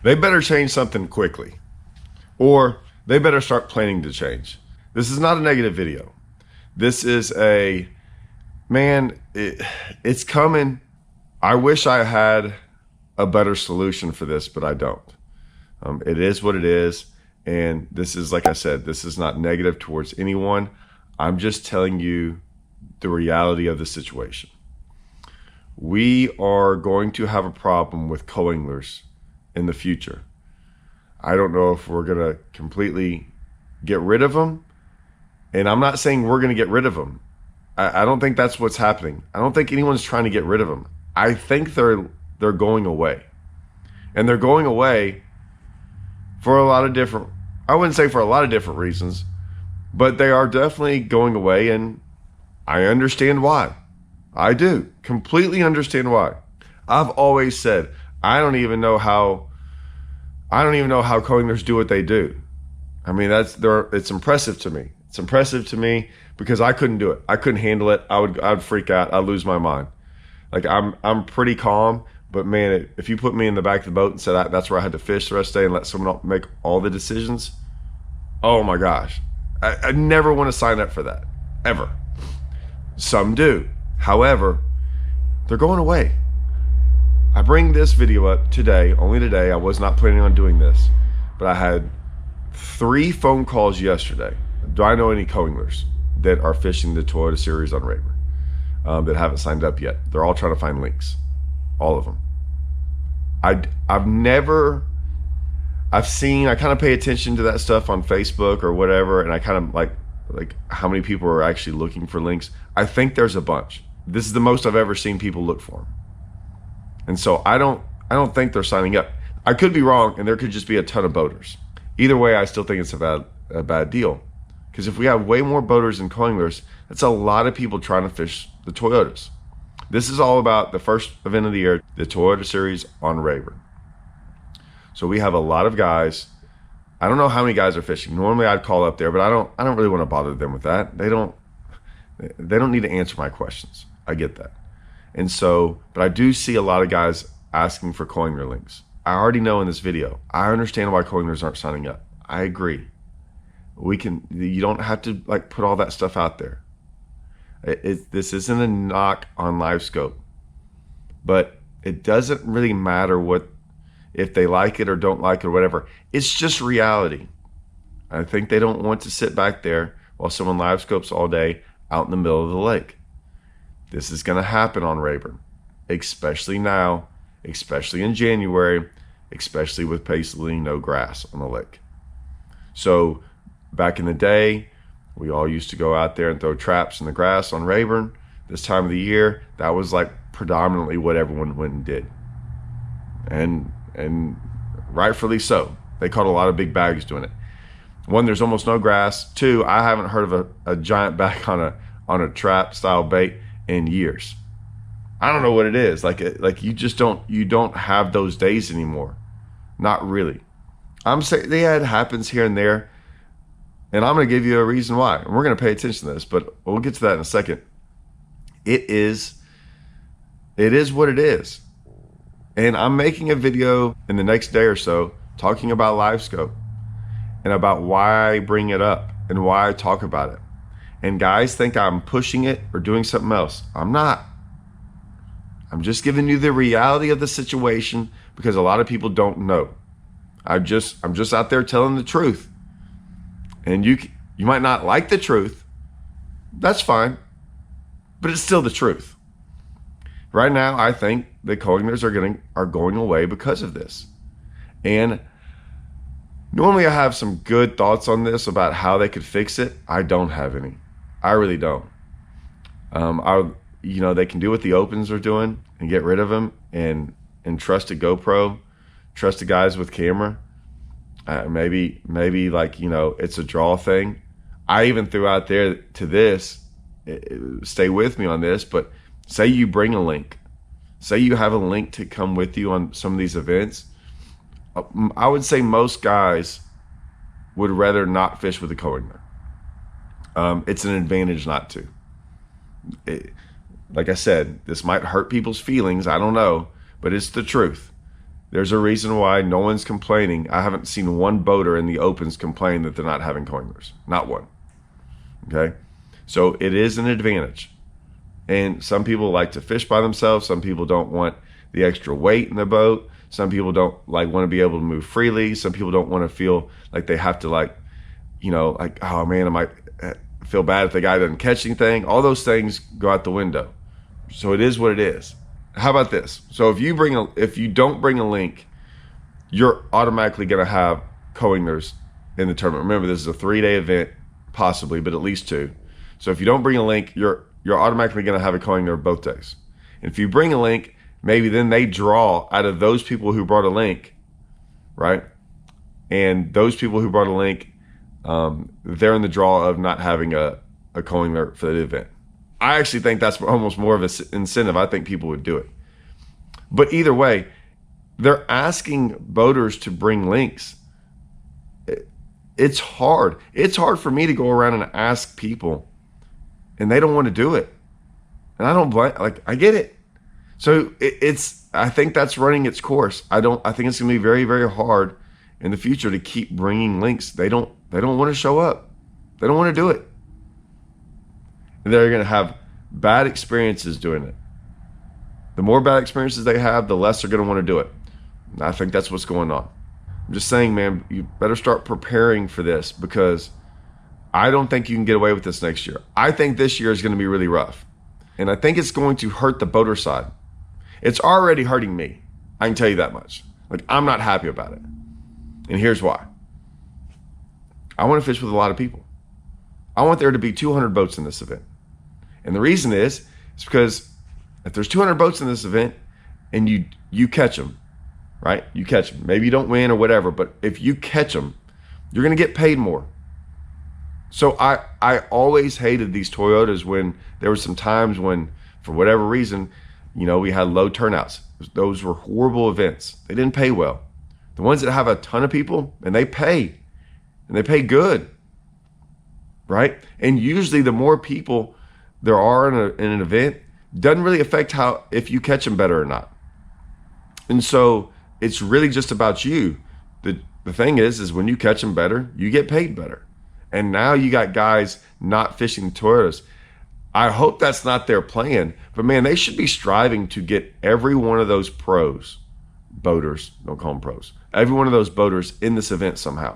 they better change something quickly, or they better start planning to change. This is not a negative video. This is it's coming. I wish I had a better solution for this, but I don't. It is what it is. And this is, like I said, this is not negative towards anyone. I'm just telling you the reality of the situation. We are going to have a problem with co-anglers in the future. I don't know if we're going to completely get rid of them. And I'm not saying we're going to get rid of them. I don't think that's what's happening. I don't think anyone's trying to get rid of them. I think they're going away. And they're going away for a lot of different, I wouldn't say for a lot of different reasons, but they are definitely going away, and I understand why. I do completely understand why. I've always said, I don't even know how co-anglers do what they do. I mean, it's impressive to me. It's impressive to me because I couldn't do it. I couldn't handle it. I'd freak out. I'd lose my mind. Like I'm pretty calm, but man, if you put me in the back of the boat and said that's where I had to fish the rest of the day and let someone else make all the decisions, oh my gosh, I never want to sign up for that, ever. Some do. However, they're going away. I bring this video up today, only today. I was not planning on doing this, but I had 3 phone calls yesterday. Do I know any co-anglers that are fishing the Toyota Series on Rayburn that haven't signed up yet? They're all trying to find links. All of them. I kind of pay attention to that stuff on Facebook or whatever, and I kind of like how many people are actually looking for links. I think there's a bunch. This is the most I've ever seen people look for them. And so I don't think they're signing up. I could be wrong, and there could just be a ton of boaters. Either way, I still think it's a bad deal. Because if we have way more boaters than co-anglers, that's a lot of people trying to fish the Toyotas. This is all about the first event of the year, the Toyota Series on Rayburn. So we have a lot of guys. I don't know how many guys are fishing. Normally I'd call up there, but I don't really want to bother them with that. They don't need to answer my questions. I get that. And so, but I do see a lot of guys asking for co-angler links. I already know in this video. I understand why co-anglers aren't signing up. I agree. You don't have to put all that stuff out there. This isn't a knock on LiveScope, but it doesn't really matter if they like it or don't like it or whatever. It's just reality. I think they don't want to sit back there while someone LiveScopes all day out in the middle of the lake. This is going to happen on Rayburn, especially now, especially in January, especially with basically no grass on the lake. So back in the day, we all used to go out there and throw traps in the grass on Rayburn. This time of the year, that was predominantly what everyone went and did. And rightfully so. They caught a lot of big bags doing it. 1, there's almost no grass. 2, I haven't heard of a giant bag on a trap style bait in years. I don't know what it is. You don't have those days anymore. Not really. I'm saying it happens here and there. And I'm going to give you a reason why. And we're going to pay attention to this, but we'll get to that in a second. It is what it is. And I'm making a video in the next day or so talking about LiveScope and about why I bring it up and why I talk about it. And guys think I'm pushing it or doing something else. I'm not. I'm just giving you the reality of the situation because a lot of people don't know. I'm just out there telling the truth. And you might not like the truth. That's fine. But it's still the truth. Right now, I think the co-anglers are going away because of this. And normally I have some good thoughts on this about how they could fix it. I don't have any. I really don't. They can do what the opens are doing and get rid of them and trust a GoPro, trust the guys with camera. Maybe it's a draw thing. I even threw out there to this, stay with me on this, but say you bring a link. Say you have a link to come with you on some of these events. I would say most guys would rather not fish with a co-angler. It's an advantage not to. Like I said, this might hurt people's feelings. I don't know, but it's the truth. There's a reason why no one's complaining. I haven't seen one boater in the opens complain that they're not having coinlers. Not one. Okay? So it is an advantage. And some people like to fish by themselves. Some people don't want the extra weight in the boat. Some people don't want to be able to move freely. Some people don't want to feel like they have to oh man, I might feel bad if the guy doesn't catch anything. All those things go out the window. So it is what it is. How about this? So if you don't bring a link, you're automatically going to have co-anglers in the tournament. Remember, this is a 3-day event, possibly, but at least 2. So if you don't bring a link, you're automatically going to have a co-angler both days. And if you bring a link, maybe then they draw out of those people who brought a link, right? And those people who brought a link, they're in the draw of not having a co-angler for the event. I actually think that's almost more of an incentive. I think people would do it. But either way, they're asking boaters to bring links. It's hard. It's hard for me to go around and ask people, and they don't want to do it. And I don't blame. I get it. So I think that's running its course. I think it's going to be very, very hard in the future to keep bringing links. They don't want to show up. They don't want to do it. And they're going to have bad experiences doing it. The more bad experiences they have, the less they're going to want to do it. And I think that's what's going on. I'm just saying, man, you better start preparing for this, because I don't think you can get away with this next year. I think this year is going to be really rough. And I think it's going to hurt the boater side. It's already hurting me. I can tell you that much. I'm not happy about it. And here's why. I want to fish with a lot of people. I want there to be 200 boats in this event. And the reason is because if there's 200 boats in this event and you catch them, right? You catch them. Maybe you don't win or whatever, but if you catch them, you're going to get paid more. So I always hated these Toyotas when there were some times when, for whatever reason, we had low turnouts. Those were horrible events. They didn't pay well. The ones that have a ton of people, and they pay good, right? And usually the more people there are in an event, doesn't really affect if you catch them better or not. And so it's really just about you. The thing is when you catch them better, you get paid better. And now you got guys not fishing the Toyotas. I hope that's not their plan, but man, they should be striving to get every one of those boaters, don't call them pros, every one of those boaters in this event somehow.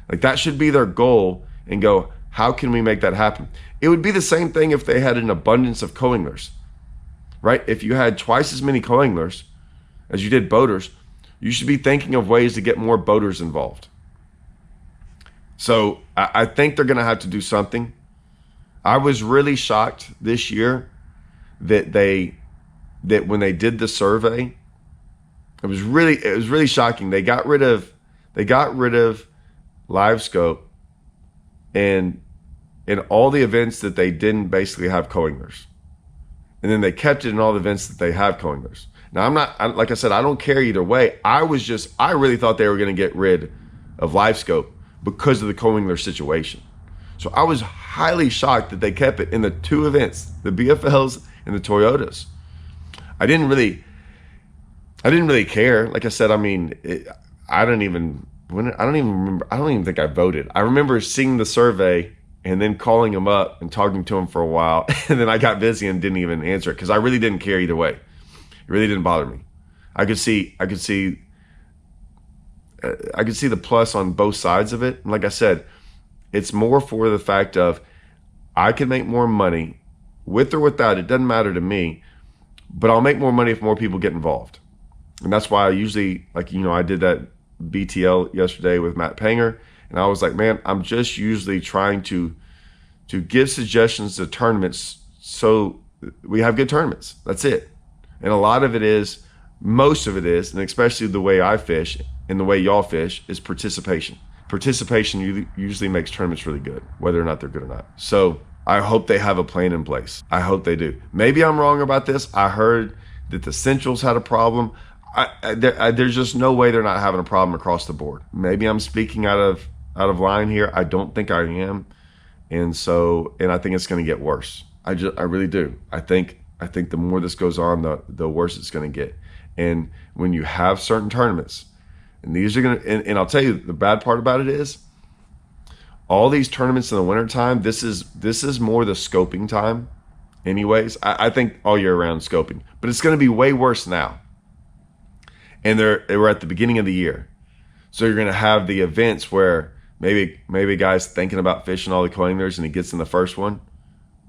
That should be their goal, and go, how can we make that happen? It would be the same thing if they had an abundance of co-anglers, right? If you had twice as many co-anglers as you did boaters, you should be thinking of ways to get more boaters involved. So I think they're going to have to do something. I was really shocked this year that when they did the survey, it was really shocking. They got rid of live scope and in all the events that they didn't basically have co-anglers. And then they kept it in all the events that they have co-anglers. Now like I said, I don't care either way. I really thought they were going to get rid of live scope because of the co-angler situation. So I was highly shocked that they kept it in the 2 events, the BFLs and the Toyotas. I didn't really care. Like I said, I don't even remember. I don't even think I voted. I remember seeing the survey and then calling them up and talking to them for a while. And then I got busy and didn't even answer it because I really didn't care either way. It really didn't bother me. I could see the plus on both sides of it. And like I said, it's more for the fact of I can make more money with or without. It doesn't matter to me, but I'll make more money if more people get involved. And that's why I usually, I did that BTL yesterday with Matt Panger. And I was like, man, I'm just usually trying to give suggestions to tournaments so we have good tournaments. That's it. And most of it is, and especially the way I fish and the way y'all fish, is participation. Participation usually makes tournaments really good, whether or not they're good or not. So I hope they have a plan in place. I hope they do. Maybe I'm wrong about this. I heard that the Centrals had a problem. There's just no way they're not having a problem across the board. Maybe I'm speaking out of line here. I don't think I am. And I think it's going to get worse. I really do. I think the more this goes on, the worse it's going to get. And when you have certain tournaments, and these are going to, and I'll tell you the bad part about it is all these tournaments in the wintertime, this is more the scoping time anyways. I think all year round scoping, but it's going to be way worse now. And they were at the beginning of the year. So you're going to have the events where maybe a guy's thinking about fishing all the coiners and he gets in the first one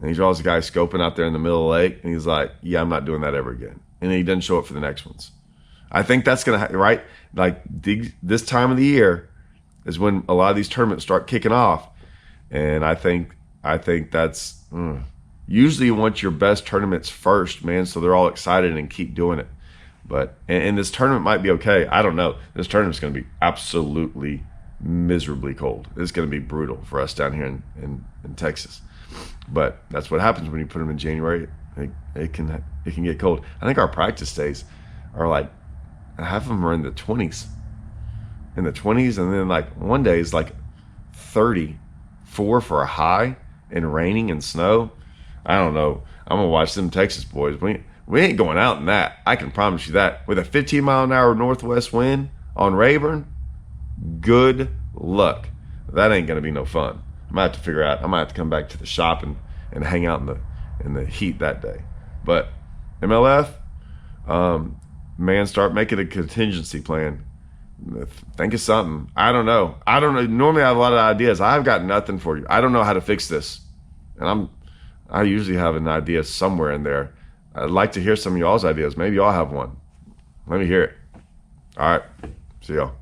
and he draws a guy scoping out there in the middle of the lake and he's like, yeah, I'm not doing that ever again. And then he doesn't show up for the next ones. I think that's going to, right? Like this time of the year is when a lot of these tournaments start kicking off. And I think that's, usually you want your best tournaments first, man. So they're all excited and keep doing it. But, and this tournament might be okay. I don't know. This tournament's going to be absolutely miserably cold. It's going to be brutal for us down here in Texas. But that's what happens when you put them in January. It can get cold. I think our practice days are like, half of them are in the 20s. And then like one day is like 34 for a high and raining and snow. I don't know. I'm going to watch them Texas boys. We ain't going out in that. I can promise you that. With a 15-mile-an-hour northwest wind on Rayburn, good luck. That ain't going to be no fun. I might have to figure out. I might have to come back to the shop and hang out in the heat that day. But MLF, man, start making a contingency plan. Think of something. I don't know. Normally I have a lot of ideas. I've got nothing for you. I don't know how to fix this. And I usually have an idea somewhere in there. I'd like to hear some of y'all's ideas. Maybe y'all have one. Let me hear it. All right. See y'all.